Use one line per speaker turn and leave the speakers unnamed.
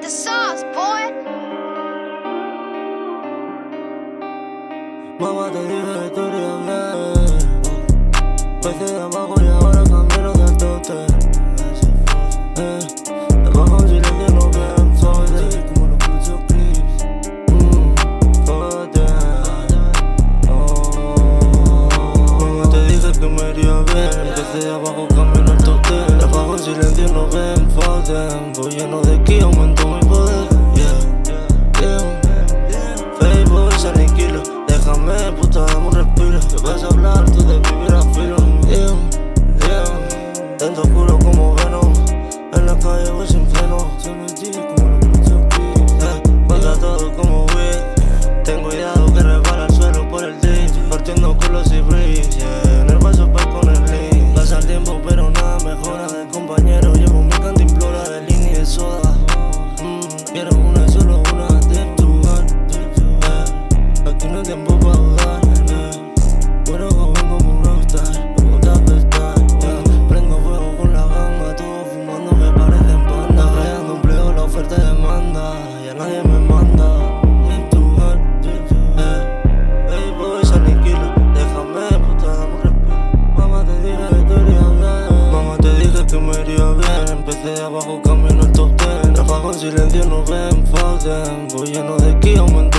the sauce, boy.
Mamá, te dije que tú eres bien. Empecé de abajo y ahora camino del tote. Te bajo si le digo bien fuerte. Como los muchos clips. Fuerte. Mamá, te dije que me iría bien. Empecé de abajo, camino al tote. Te bajo si le entiendo bien fuerte. Voy lleno de ki, aumento mi poder. Facebook se aniquila. Déjame, puta, dame un respiro. Que vas a hablar tú de vivir a filo. Tanto oscuro como Venom. En la calle voy sin freno. Se me dice como los muchos clips. Mata todo como weed. Ten cuidado que resbala el suelo por el ditch. Partiendo culos y breeze, en el vaso pa' con el lean. Pasa el tiempo pero nada mejora. De compañero llevo mi cantimplora de línea y de soda. Quiero una y solo una de tu hogar. Aquí no hay tiempo pa' dudar. Muero joven como un rockstar. Me gusta apestar. Prendo fuego con la ganga. Todos fumando me parecen pandas. Creando empleo, la oferta y demanda. Ya nadie me manda. En tu hogar. Hey boy, se aniquila. Déjame, puta, dame un respiro. Mamá, te dije que tú irías bien. Mamá, te dije que me iría bien. Empecé de abajo, camino al top 10. Trabajo en silencio, no ven, falten. Voy lleno de ki, aumento